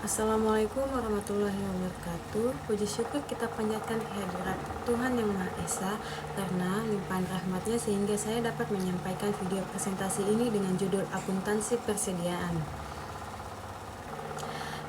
Assalamualaikum warahmatullahi wabarakatuh. Puji syukur kita panjatkan kehadirat Tuhan Yang Maha Esa karena limpahan rahmatnya sehingga saya dapat menyampaikan video presentasi ini dengan judul Akuntansi Persediaan.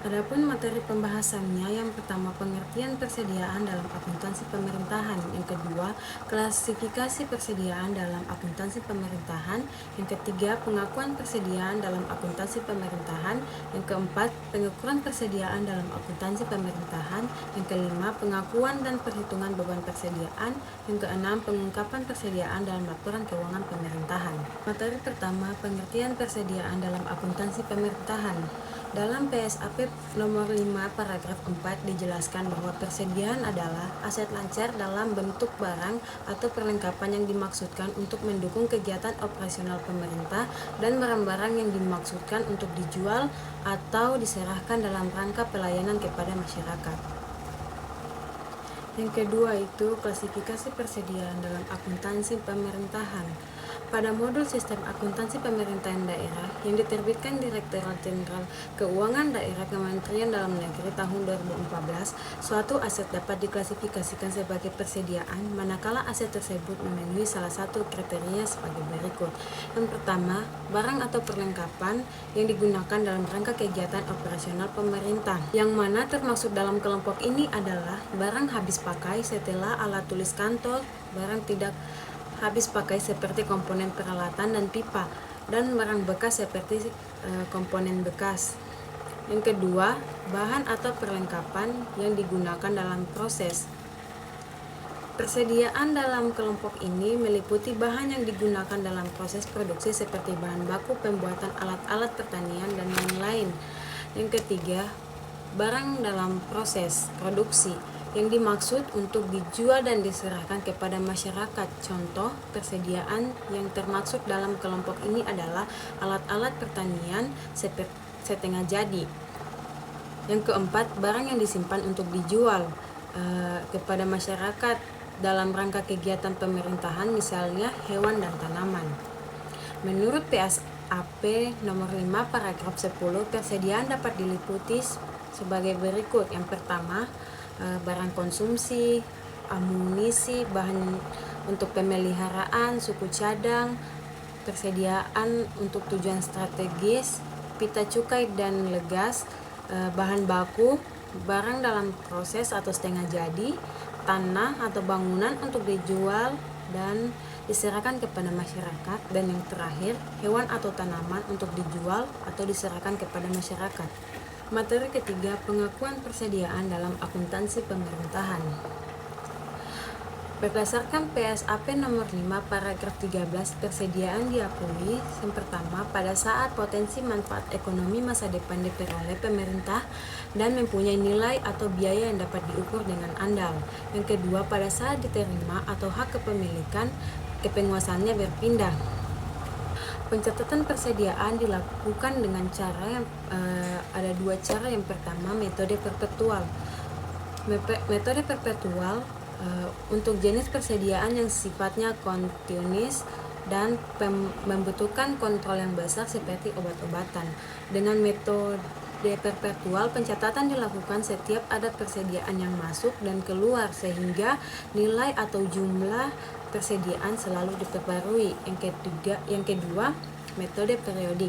Adapun materi pembahasannya, yang pertama pengertian persediaan dalam akuntansi pemerintahan, yang kedua klasifikasi persediaan dalam akuntansi pemerintahan, yang ketiga pengakuan persediaan dalam akuntansi pemerintahan, yang keempat pengukuran persediaan dalam akuntansi pemerintahan, yang kelima pengakuan dan perhitungan beban persediaan, yang keenam pengungkapan persediaan dalam laporan keuangan pemerintahan. Materi pertama pengertian persediaan dalam akuntansi pemerintahan. Dalam PSAP nomor 5 paragraf 4 dijelaskan bahwa persediaan adalah aset lancar dalam bentuk barang atau perlengkapan yang dimaksudkan untuk mendukung kegiatan operasional pemerintah dan barang-barang yang dimaksudkan untuk dijual atau diserahkan dalam rangka pelayanan kepada masyarakat. Yang kedua itu klasifikasi persediaan dalam akuntansi pemerintahan. Pada modul sistem akuntansi pemerintahan daerah yang diterbitkan Direktorat Jenderal Keuangan Daerah Kementerian Dalam Negeri tahun 2014, suatu aset dapat diklasifikasikan sebagai persediaan manakala aset tersebut memenuhi salah satu kriteria sebagai berikut. Yang pertama, barang atau perlengkapan yang digunakan dalam rangka kegiatan operasional pemerintah, yang mana termasuk dalam kelompok ini adalah barang habis pakai setelah alat tulis kantor, barang tidak habis pakai seperti komponen peralatan dan pipa, dan barang bekas seperti komponen bekas. Yang kedua, bahan atau perlengkapan yang digunakan dalam proses. Persediaan dalam kelompok ini meliputi bahan yang digunakan dalam proses produksi seperti bahan baku pembuatan alat-alat pertanian dan lain-lain. Yang ketiga, barang dalam proses produksi yang dimaksud untuk dijual dan diserahkan kepada masyarakat. Contoh persediaan yang termaksud dalam kelompok ini adalah alat-alat pertanian seperti setengah jadi. Yang keempat, barang yang disimpan untuk dijual kepada masyarakat dalam rangka kegiatan pemerintahan, misalnya hewan dan tanaman. Menurut PSAP nomor 5 paragraf 10, persediaan dapat diliputi sebagai berikut. Yang pertama, barang konsumsi, amunisi, bahan untuk pemeliharaan, suku cadang, persediaan untuk tujuan strategis, pita cukai dan legas, bahan baku, barang dalam proses atau setengah jadi, tanah atau bangunan untuk dijual dan diserahkan kepada masyarakat, dan yang terakhir hewan atau tanaman untuk dijual atau diserahkan kepada masyarakat. Materi ketiga, pengakuan persediaan dalam akuntansi pemerintahan. Berdasarkan PSAP nomor 5 paragraf 13, persediaan diakui yang pertama pada saat potensi manfaat ekonomi masa depan diperoleh pemerintah dan mempunyai nilai atau biaya yang dapat diukur dengan andal. Yang kedua, pada saat diterima atau hak kepemilikan kepenguasaannya berpindah. Pencatatan persediaan dilakukan dengan cara yang ada dua cara. Yang pertama, metode perpetual. Metode perpetual untuk jenis persediaan yang sifatnya kontinus dan membutuhkan kontrol yang besar seperti obat-obatan. Dengan metode perpetual, pencatatan dilakukan setiap ada persediaan yang masuk dan keluar sehingga nilai atau jumlah persediaan selalu diperbarui. Yang kedua, metode periodik.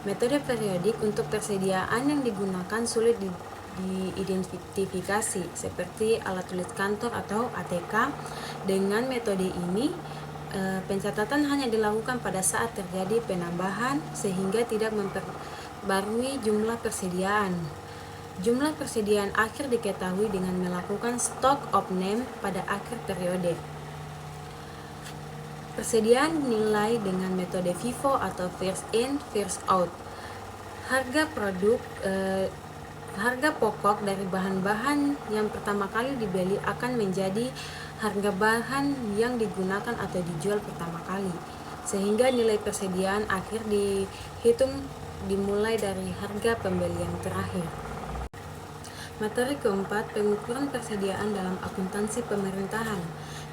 Metode periodik untuk persediaan yang digunakan sulit diidentifikasi seperti alat tulis kantor atau ATK. Dengan metode ini, pencatatan hanya dilakukan pada saat terjadi penambahan sehingga tidak memperbarui jumlah persediaan. Jumlah persediaan akhir diketahui dengan melakukan stock of name pada akhir periode. Persediaan dinilai dengan metode FIFO atau first in, first out. Harga pokok dari bahan-bahan yang pertama kali dibeli akan menjadi harga bahan yang digunakan atau dijual pertama kali, sehingga nilai persediaan akhir dihitung dimulai dari harga pembelian terakhir. Materi keempat, pengukuran persediaan dalam akuntansi pemerintahan.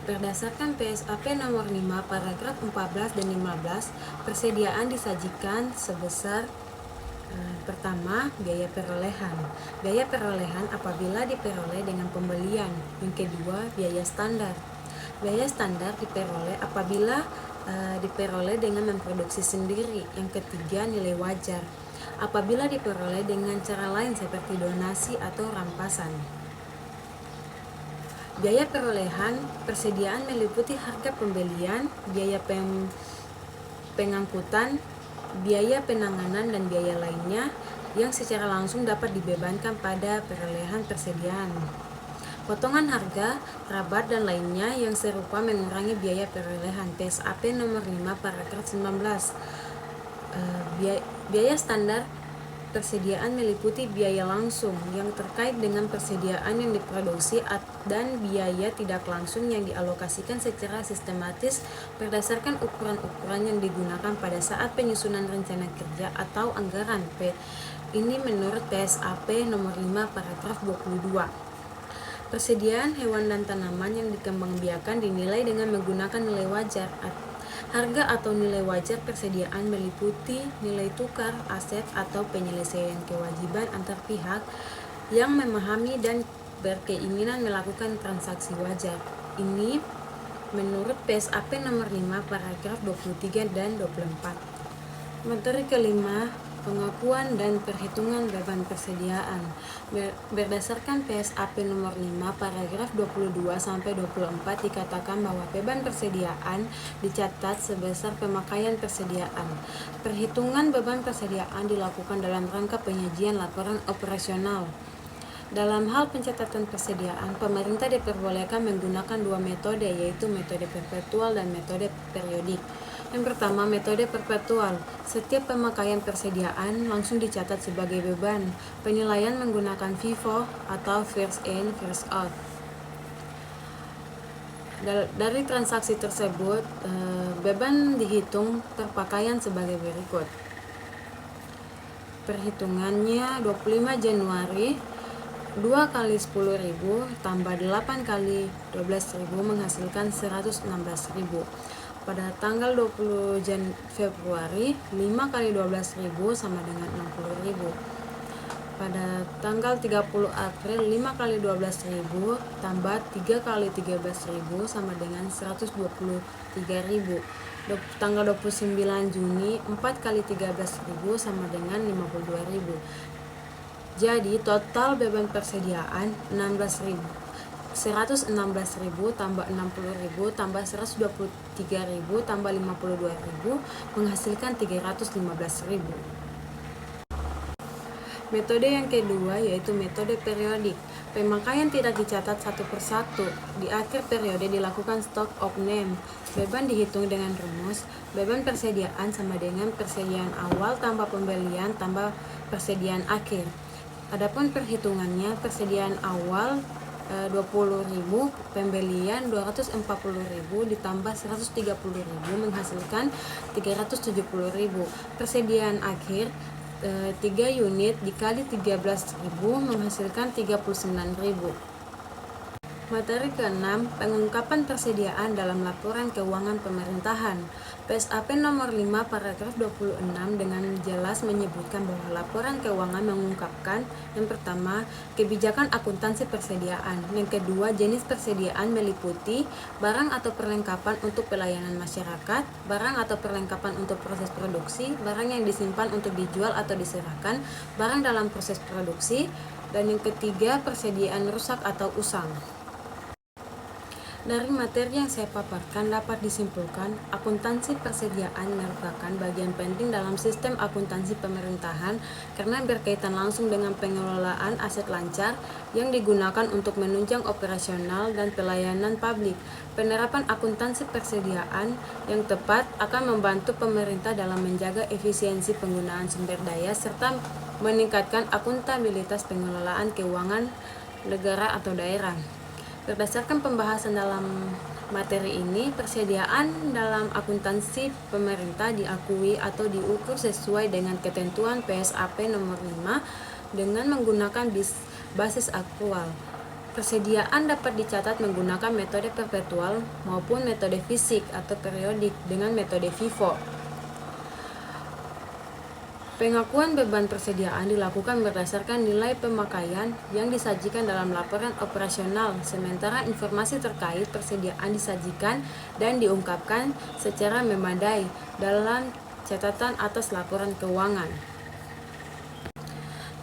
Berdasarkan PSAP nomor 5 paragraf 14 dan 15, persediaan disajikan sebesar Pertama, biaya perolehan. Biaya perolehan apabila diperoleh dengan pembelian. Yang kedua, biaya standar. Biaya standar diperoleh apabila diperoleh dengan memproduksi sendiri. Yang ketiga, nilai wajar apabila diperoleh dengan cara lain seperti donasi atau rampasan. Biaya perolehan persediaan meliputi harga pembelian, biaya pengangkutan, biaya penanganan, dan biaya lainnya yang secara langsung dapat dibebankan pada perolehan persediaan. Potongan harga, rabat, dan lainnya yang serupa mengurangi biaya perolehan. PSAP nomor 5 paragraf 19. Biaya standar persediaan meliputi biaya langsung yang terkait dengan persediaan yang diproduksi dan biaya tidak langsung yang dialokasikan secara sistematis berdasarkan ukuran-ukuran yang digunakan pada saat penyusunan rencana kerja atau anggaran. Ini menurut PSAP nomor 5 paragraf 22. Persediaan hewan dan tanaman yang dikembangbiakan dinilai dengan menggunakan nilai wajar. Harga atau nilai wajar persediaan meliputi nilai tukar aset atau penyelesaian kewajiban antar pihak yang memahami dan berkeinginan melakukan transaksi wajar. Ini menurut PSAP nomor 5 paragraf 23 dan 24. Materi kelima, pengakuan dan perhitungan beban persediaan. Berdasarkan PSAP nomor 5 paragraf 22 sampai 24 dikatakan bahwa beban persediaan dicatat sebesar pemakaian persediaan. Perhitungan beban persediaan dilakukan dalam rangka penyajian laporan operasional. Dalam hal pencatatan persediaan, pemerintah diperbolehkan menggunakan dua metode, yaitu metode perpetual dan metode periodik. Yang pertama, metode perpetual. Setiap pemakaian persediaan langsung dicatat sebagai beban. Penilaian menggunakan FIFO atau first in, first out. Dari transaksi tersebut, beban dihitung terpakaian sebagai berikut. Perhitungannya 25 Januari 2 kali 10.000 tambah 8 kali 12.000 menghasilkan 116.000. Pada tanggal 20 Februari 5 kali 12.000 sama dengan 60.000. Pada tanggal 30 April 5 kali 12.000 tambah 3 kali 13.000 sama dengan 123.000. Tanggal 29 Juni 4 kali 13.000 sama dengan 52.000. Jadi total beban persediaan 116.000 tambah 60.000 tambah 123.000 tambah 52.000 menghasilkan 315.000. Metode yang kedua yaitu metode periodik. Pemakaian tidak dicatat satu persatu. Di akhir periode dilakukan stock of name. Beban dihitung dengan rumus beban persediaan sama dengan persediaan awal tambah pembelian tambah persediaan akhir. Adapun perhitungannya, persediaan awal 20.000, pembelian 240.000 ditambah 130.000 menghasilkan 370.000. Persediaan akhir 3 unit dikali 13.000 menghasilkan 39.000. Materi ke-6, pengungkapan persediaan dalam laporan keuangan pemerintahan. PSAP nomor 5 paragraf 26 dengan jelas menyebutkan bahwa laporan keuangan mengungkapkan yang pertama, kebijakan akuntansi persediaan. Yang kedua, jenis persediaan meliputi barang atau perlengkapan untuk pelayanan masyarakat, barang atau perlengkapan untuk proses produksi, barang yang disimpan untuk dijual atau diserahkan, barang dalam proses produksi, dan yang ketiga, persediaan rusak atau usang. Dari materi yang saya paparkan dapat disimpulkan, akuntansi persediaan merupakan bagian penting dalam sistem akuntansi pemerintahan karena berkaitan langsung dengan pengelolaan aset lancar yang digunakan untuk menunjang operasional dan pelayanan publik. Penerapan akuntansi persediaan yang tepat akan membantu pemerintah dalam menjaga efisiensi penggunaan sumber daya serta meningkatkan akuntabilitas pengelolaan keuangan negara atau daerah. Berdasarkan pembahasan dalam materi ini, persediaan dalam akuntansi pemerintah diakui atau diukur sesuai dengan ketentuan PSAP nomor 5 dengan menggunakan basis aktual. Persediaan dapat dicatat menggunakan metode perpetual maupun metode fisik atau periodik dengan metode FIFO. Pengakuan beban persediaan dilakukan berdasarkan nilai pemakaian yang disajikan dalam laporan operasional, sementara informasi terkait persediaan disajikan dan diungkapkan secara memadai dalam catatan atas laporan keuangan.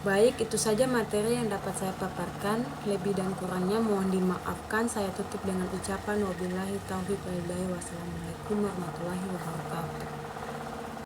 Baik, itu saja materi yang dapat saya paparkan. Lebih dan kurangnya mohon dimaafkan. Saya tutup dengan ucapan wabillahi taufiq wal hidayah. Wassalamualaikum warahmatullahi wabarakatuh.